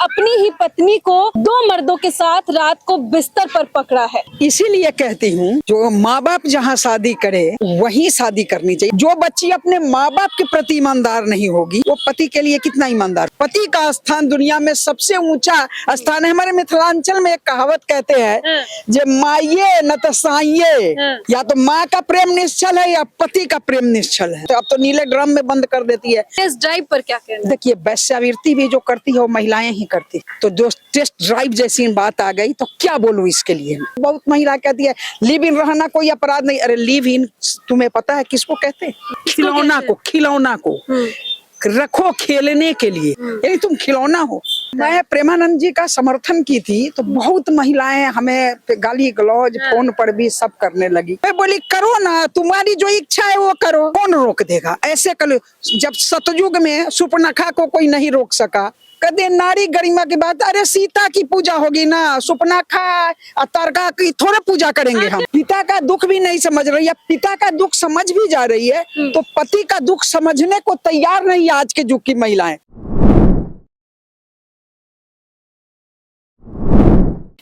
अपनी ही पत्नी को दो मर्दों के साथ रात को बिस्तर पर पकड़ा है। इसीलिए कहती हूँ जो माँ बाप जहाँ शादी करे वहीं शादी करनी चाहिए। जो बच्ची अपने माँ बाप के प्रति ईमानदार नहीं होगी वो पति के लिए कितना ईमानदार। पति का स्थान दुनिया में सबसे ऊंचा स्थान है। हमारे मिथिलांचल में एक कहावत कहते हैं जे माइये न तो साइये, या तो माँ का प्रेम निश्चल है या पति का प्रेम निश्चल है। तो अब तो नीले ड्रम में बंद कर देती है। टेस्ट ड्राइव पर क्या कहना है? देखिए वैश्यावृत्ति भी जो करती है वो महिलाएं ही करती, तो जो टेस्ट ड्राइव जैसी बात आ गई तो क्या बोलूं इसके लिए। बहुत महिला कहती है लिव इन रहना कोई अपराध नहीं। अरे लिव इन तुम्हें पता है किसको कहते हैं? खिलौना को, खिलौना को रखो खेलने के लिए, यानी तुम खिलौना हो। मैं प्रेमानंद जी का समर्थन की थी तो बहुत महिलाएं हमें गाली गलौज फोन पर भी सब करने लगी। मैं बोली करो ना, तुम्हारी जो इच्छा है वो करो, कौन रोक देगा। ऐसे करो। जब सतयुग में सुपर्णखा को कोई नहीं रोक सका, कदे नारी गरिमा की बात। अरे सीता की पूजा होगी ना, सुपर्णखा और तारका की थोड़े पूजा करेंगे हम। पिता का दुख भी नहीं समझ रही है, पिता का दुख समझ भी जा रही है तो पति का दुख समझने को तैयार नहीं है आज के युग की महिलाएं।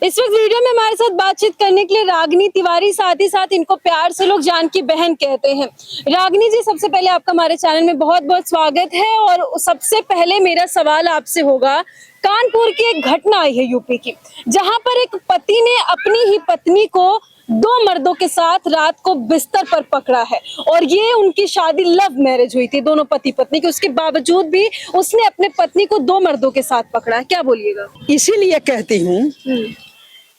इस वक्त वीडियो में हमारे साथ बातचीत करने के लिए रागिनी तिवारी, साथ ही साथ इनको प्यार से लोग जानकी बहन कहते हैं। रागिनी जी, सबसे पहले आपका हमारे चैनल में बहुत बहुत स्वागत है। और सबसे पहले मेरा सवाल आपसे होगा, कानपुर की एक घटना आई है यूपी की, जहां पर एक पति ने अपनी ही पत्नी को दो मर्दों के साथ रात को बिस्तर पर पकड़ा है। और ये उनकी शादी लव मैरिज हुई थी, दोनों पति पत्नी की। उसके बावजूद भी उसने अपने पत्नी को दो मर्दों के साथ पकड़ा है। क्या बोलिएगा? इसीलिए कहती हूँ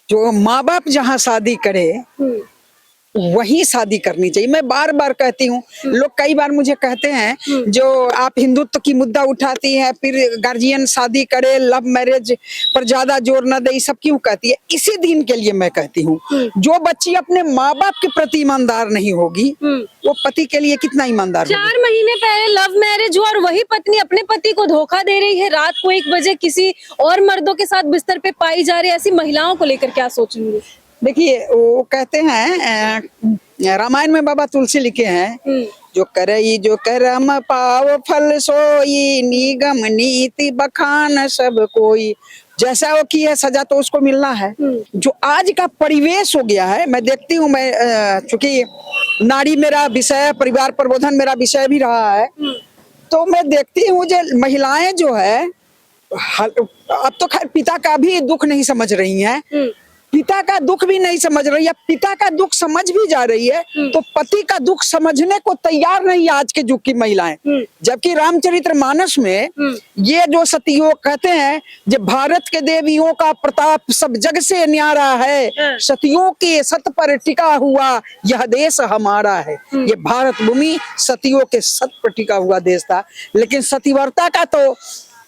जो माँ बाप जहाँ शादी करे वही शादी करनी चाहिए। मैं बार बार कहती हूँ, लोग कई बार मुझे कहते हैं जो आप हिंदुत्व की मुद्दा उठाती है, फिर गार्जियन शादी करे, लव मैरिज पर ज्यादा जोर न दे, सब क्यों कहती है? इसी दिन के लिए मैं कहती हूँ जो बच्ची अपने माँ बाप के प्रति ईमानदार नहीं होगी वो पति के लिए कितना ईमानदार। 4 महीने पहले लव मैरिज हुआ और वही पत्नी अपने पति को धोखा दे रही है, रात को 1 बजे किसी और मर्दों के साथ बिस्तर पे पाई जा रही है। ऐसी महिलाओं को लेकर क्या सोचेंगे? देखिए वो कहते हैं रामायण में बाबा तुलसी लिखे हैं, जो करई जो करम पाव फल सोई, निगम नीति बखान सब कोई। जैसा वो की है सजा तो उसको मिलना है। जो आज का परिवेश हो गया है, मैं देखती हूँ, मैं चूंकि नारी मेरा विषय, परिवार प्रबोधन मेरा विषय भी रहा है, तो मैं देखती हूँ जो महिलाएं जो है अब तो खैर पिता का भी दुख नहीं समझ रही हैं, पिता का दुख भी नहीं समझ रही है, पिता का दुख समझ भी जा रही है तो पति का दुख समझने को तैयार नहीं है आज के युग की महिलाएं। जबकि रामचरितमानस में ये जो सतयुग कहते हैं, जब भारत के देवियों का प्रताप सब जग से न्यारा है, सतियों के सत पर टिका हुआ यह देश हमारा है। ये भारत भूमि सतियों के सत पर टिका हुआ देश था, लेकिन सतीव्रता का तो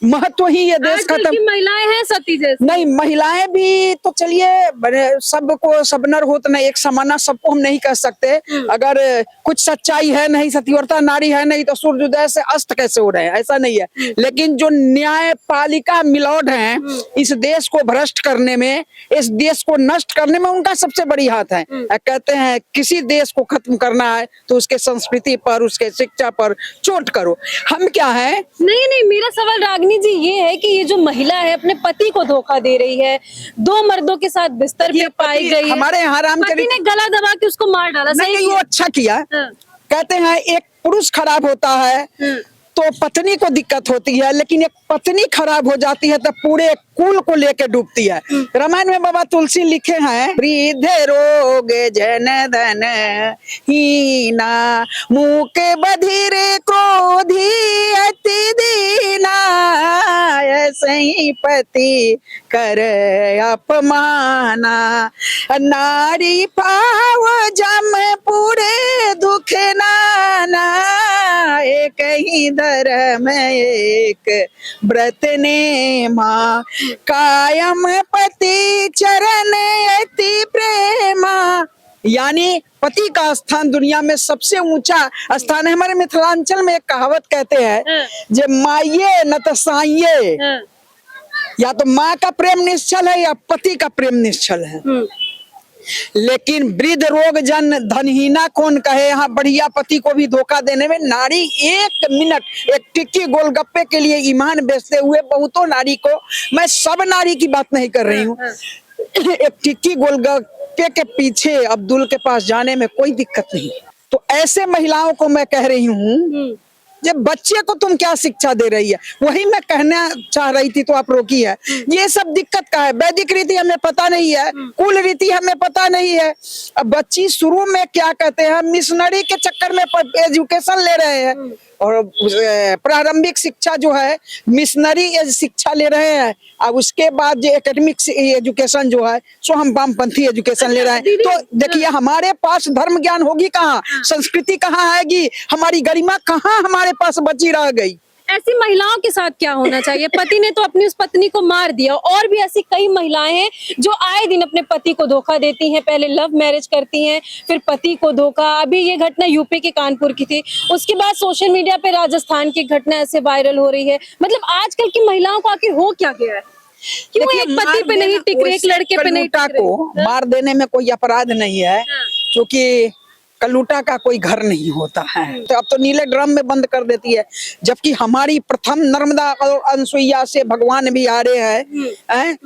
महत्व ही ये देश खत्म। महिलाएं हैं सती जैसी? नहीं, महिलाएं भी तो चलिए सबको सब नर हो तो नहीं, एक समाना सबको हम नहीं कह सकते। अगर कुछ सच्चाई है नहीं, सतीव्रता नारी है नहीं, तो सूर्योदय से अस्त कैसे हो रहे हैं? ऐसा नहीं है। लेकिन जो न्यायपालिका मिलौट हैं इस देश को भ्रष्ट करने में, इस देश को नष्ट करने में उनका सबसे बड़ी हाथ है। कहते हैं किसी देश को खत्म करना है तो उसके संस्कृति पर, उसके शिक्षा पर चोट करो। हम क्या है? नहीं, मेरा सवाल रागिनी जी ये है कि ये जो महिला है अपने पति को धोखा दे रही है, दो मर्दों के साथ बिस्तर पे पाई गई है, हमारे यहाँ रामचरित ने गला दबा के उसको मार डाला। नहीं, वो अच्छा किया। कहते हैं एक पुरुष खराब होता है तो पत्नी को दिक्कत होती है, लेकिन एक पत्नी खराब हो जाती है तो पूरे कुल को लेके डूबती है। रामायण में बाबा तुलसी लिखे हैं, वृद्ध रोग जन धन हीना, मुख बधिरे क्रोधी अति दीना, ऐसे पति कर अपमाना, नारी पाव जम पूरे दुख नाना, एक ही धर्म एक व्रत ने माँ, कायम पति चरण अति प्रेमा। यानी पति का स्थान दुनिया में सबसे ऊंचा स्थान है। हमारे मिथिलांचल में एक कहावत कहते हैं जे माइये न तो साइये, या तो माँ का प्रेम निश्चल है या पति का प्रेम निश्चल है। लेकिन वृद्ध रोग जन धनहीना कौन कहे, यहाँ बढ़िया पति को भी धोखा देने में नारी 1 मिनट एक टिक्की गोलगप्पे के लिए ईमान बेचते हुए बहुतों नारी को, मैं सब नारी की बात नहीं कर रही हूँ, एक टिक्की गोलगप्पे के पीछे अब्दुल के पास जाने में कोई दिक्कत नहीं। तो ऐसे महिलाओं को मैं कह रही हूँ, जब बच्चे को तुम क्या शिक्षा दे रही है, वही मैं कहना चाह रही थी तो आप रोकी है। ये सब दिक्कत का है, वैदिक रीति हमें पता नहीं है, कुल रीति हमें पता नहीं है। अब बच्ची शुरू में क्या कहते हैं, मिशनरी के चक्कर में एजुकेशन ले रहे हैं और प्रारंभिक शिक्षा जो है मिशनरी शिक्षा ले रहे हैं। अब उसके बाद जो एकेडमिक एजुकेशन जो है सो हम वामपंथी एजुकेशन ले रहे हैं। तो देखिए हमारे पास धर्म ज्ञान होगी कहाँ, संस्कृति कहाँ आएगी, हमारी गरिमा कहाँ हमारे पास बची रह गई। ऐसी महिलाओं के साथ क्या होना चाहिए? पति ने तो अपनी उस पत्नी को मार दिया, और भी ऐसी कई महिलाएं हैं जो आए दिन अपने पति को धोखा देती हैं, पहले लव मैरिज करती हैं, फिर पति को धोखा। अभी ये घटना यूपी के कानपुर की थी, उसके बाद सोशल मीडिया पे राजस्थान की घटना ऐसे वायरल हो रही है। मतलब आजकल की महिलाओं को आखिर हो क्या गया है, क्यों एक पति पे नहीं टिक रहे, एक लड़के पे नहीं टिक रहे? को मार देने में कोई अपराध नहीं है, क्योंकि कलूटा का कोई घर नहीं होता है, तो अब तो नीले ड्रम में बंद कर देती है। जबकि हमारी प्रथम नर्मदा और अनसुईया से भगवान भी आ रहे हैं,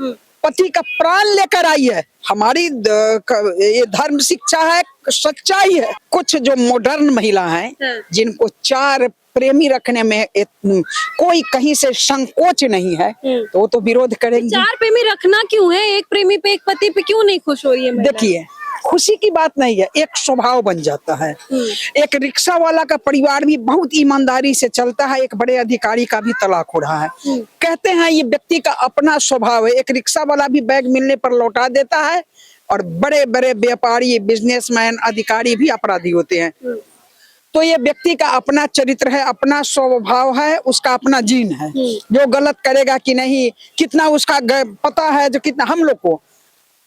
पति का प्राण लेकर आई है। हमारी ये धर्म शिक्षा है, सच्चाई है। कुछ जो मॉडर्न महिला हैं जिनको 4 प्रेमी रखने में कोई कहीं से संकोच नहीं है, तो वो तो विरोध करेंगे। 4 प्रेमी रखना क्यों है, एक प्रेमी पे, एक पति पे क्यों नहीं खुश हो रही है? देखिए खुशी की बात नहीं है, एक स्वभाव बन जाता है। एक रिक्शा वाला का परिवार भी बहुत ईमानदारी से चलता है, एक बड़े अधिकारी का भी तलाक हो रहा है। कहते हैं ये व्यक्ति का अपना स्वभाव है। एक रिक्शा वाला भी बैग मिलने पर लौटा देता है, और बड़े बड़े व्यापारी, बिजनेसमैन, अधिकारी भी अपराधी होते हैं। तो ये व्यक्ति का अपना चरित्र है, अपना स्वभाव है, उसका अपना जीन है। जो गलत करेगा कि नहीं, कितना उसका पता है, जो कितना हम लोग को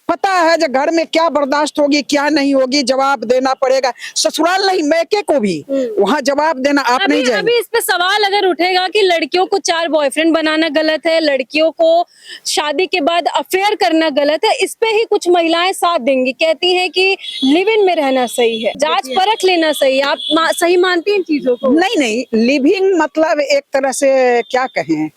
पता है, जो घर में क्या बर्दाश्त होगी क्या नहीं होगी, जवाब देना पड़ेगा। ससुराल नहीं, मैके को भी वहाँ जवाब देना आप नहीं जाएंगे। अभी इस पे सवाल अगर उठेगा कि लड़कियों को 4 बॉयफ्रेंड बनाना गलत है, लड़कियों को शादी के बाद अफेयर करना गलत है, इस पे ही कुछ महिलाएं साथ देंगी, कहती हैं कि लिव इन में रहना सही है, जांच परख लेना सही है। आप सही मानती हैं चीजों को? नहीं, लिविंग मतलब एक तरह से क्या कहें,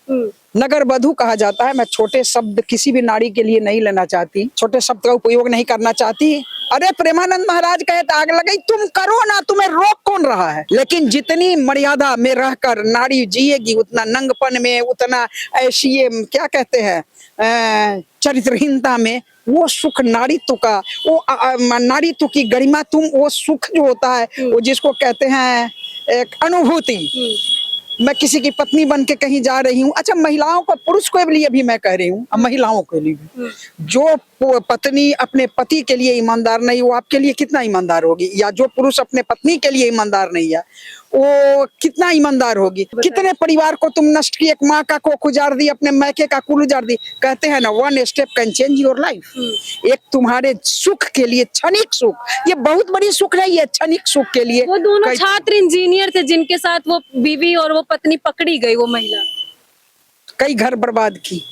नगर वधू कहा जाता है। मैं छोटे शब्द किसी भी नारी के लिए नहीं लेना चाहती, छोटे शब्द का उपयोग नहीं करना चाहती। अरे प्रेमानंद महाराज कहे तो आग लगी, तुम करो ना, तुम्हें रोक कौन रहा है। लेकिन जितनी मर्यादा में रहकर नारी जिएगी, उतना नंगपन में, उतना ऐसी क्या कहते हैं चरित्रहीनता में, वो सुख नारीत्व का, वो नारीत्व की गरिमा, वो सुख जो होता है, वो जिसको कहते हैं एक अनुभूति। मैं किसी की पत्नी बन के कहीं जा रही हूँ, अच्छा महिलाओं को, पुरुष के लिए भी मैं कह रही हूँ, महिलाओं के लिए भी, जो पत्नी अपने पति के लिए ईमानदार नहीं, वो आपके लिए कितना ईमानदार होगी? या जो पुरुष अपने पत्नी के लिए ईमानदार नहीं है, वो कितना ईमानदार होगी? कितने परिवार को तुम नष्ट की, एक माँ का कोख उजाड़ दी, अपने मैके का कुल उजाड़ दी। कहते हैं ना, 1 step can change your life. एक तुम्हारे सुख के लिए, क्षणिक सुख, ये बहुत बड़ी सुख नहीं है, क्षणिक सुख के लिए। वो दोनों छात्र इंजीनियर थे जिनके साथ वो बीवी और वो पत्नी पकड़ी गई, वो महिला कई घर बर्बाद की।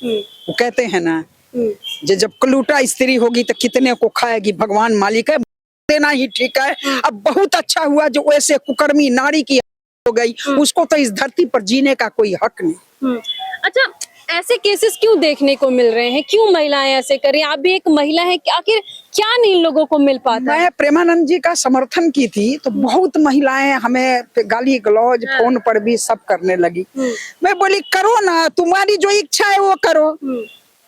वो कहते हैं ना, जब कलूटा स्त्री होगी तो कितने को खाएगी, भगवान मालिक है, देना ही ठीक है। अब बहुत अच्छा हुआ जो ऐसे कुकर्मी नारी की हो गई, उसको तो इस धरती पर जीने का कोई हक नहीं। अच्छा, ऐसे केसेस क्यों देखने को मिल रहे हैं, क्यों महिलाएं ऐसे कर रही हैं? आप भी एक महिला है, आखिर क्या नहीं लोगों को मिल पाता? मैं प्रेमानंद जी का समर्थन की थी तो बहुत महिलाएं हमें गाली गलौज फोन पर भी सब करने लगी। मैं बोली करो ना, तुम्हारी जो इच्छा है वो करो,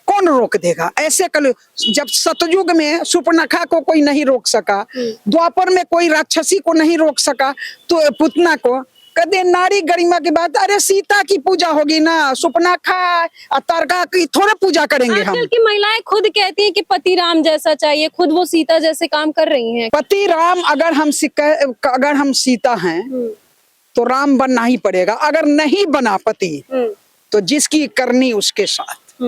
कौन रोक देगा? ऐसे कल जब सतयुग में सुपर्णखा को कोई नहीं रोक सका, द्वापर में कोई राक्षसी को नहीं रोक सका, तो पुतना को कदे नारी गरिमा की बात। अरे सीता की पूजा होगी ना, सुपर्णखा तारका की थोड़ा पूजा करेंगे हम। आजकल की महिलाएं खुद कहती हैं कि पति राम जैसा चाहिए, खुद वो सीता जैसे काम कर रही हैं। पति राम अगर हम सीता हैं तो राम बनना ही पड़ेगा। अगर नहीं बना पति तो जिसकी करनी उसके साथ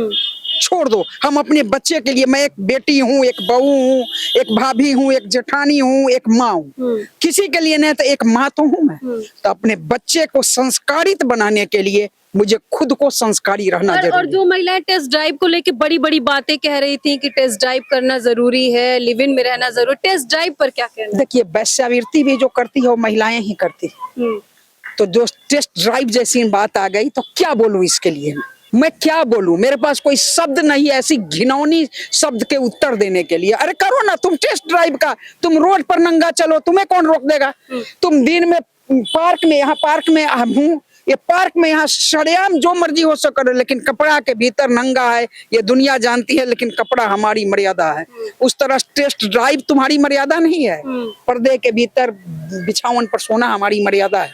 छोड़ दो। हम अपने बच्चे के लिए, मैं एक बेटी हूँ, एक बहू हूँ, एक भाभी हूँ, एक जेठानी हूँ, एक माँ हूँ, किसी के लिए नहीं तो एक माँ तो हूँ मैं। तो अपने बच्चे को संस्कारित बनाने के लिए मुझे खुद को संस्कारी रहना और जरूरी है। जो महिलाएं टेस्ट ड्राइव को लेके बड़ी बड़ी बातें कह रही थी कि टेस्ट ड्राइव करना जरूरी है, लिव इन में रहना जरूरी, टेस्ट ड्राइव पर क्या कहना है? देखिए, वेश्यावृत्ति भी जो करती है वो महिलाएं ही करती है। हम्म, तो जो टेस्ट ड्राइव जैसी बात आ गई तो क्या बोलूं इसके लिए, मैं क्या बोलूं, मेरे पास कोई शब्द नहीं ऐसी घिनौनी शब्द के उत्तर देने के लिए। अरे करो ना तुम टेस्ट ड्राइव का, तुम रोड पर नंगा चलो, तुम्हें कौन रोक देगा? तुम दिन में पार्क में, यहाँ पार्क में हूँ, ये पार्क में यहाँ सरेआम जो मर्जी हो सो करो, लेकिन कपड़ा के भीतर नंगा है ये दुनिया जानती है, लेकिन कपड़ा हमारी मर्यादा है। उस तरह टेस्ट ड्राइव तुम्हारी मर्यादा नहीं है, पर्दे के भीतर बिछावन पर सोना हमारी मर्यादा है।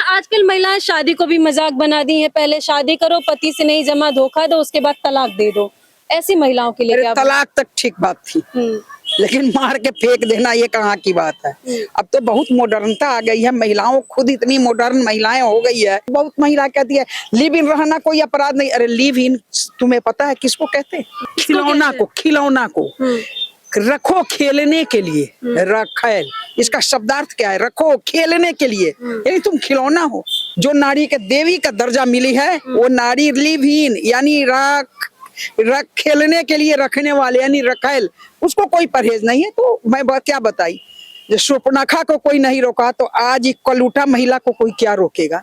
आजकल महिलाएं शादी को भी मजाक बना दी है, पहले शादी करो, पति से नहीं जमा धोखा दो, उसके बाद तलाक दे दो। ऐसी महिलाओं के लिए अरे क्या? तलाक तक ठीक बात थी, लेकिन मार के फेंक देना ये कहाँ की बात है। अब तो बहुत मॉडर्नता आ गई है, महिलाओं खुद इतनी मॉडर्न महिलाएं हो गई है। बहुत महिला कहती है लिव इन रहना कोई अपराध नहीं। अरे लिव इन तुम्हें पता है किसको कहते हैं? खिलौना को, खिलौना को रखो खेलने के लिए, रखेल इसका शब्दार्थ क्या है? रखो खेलने के लिए, यानी तुम खिलौना हो। जो नारी के देवी का दर्जा मिली है वो नारी लिव इन यानी रख खेलने के लिए रखने वाले यानी रखेल, उसको कोई परहेज नहीं है। तो मैं क्या बताई, जो शूर्पणखा को कोई नहीं रोका तो आज कलूटा महिला को कोई क्या रोकेगा?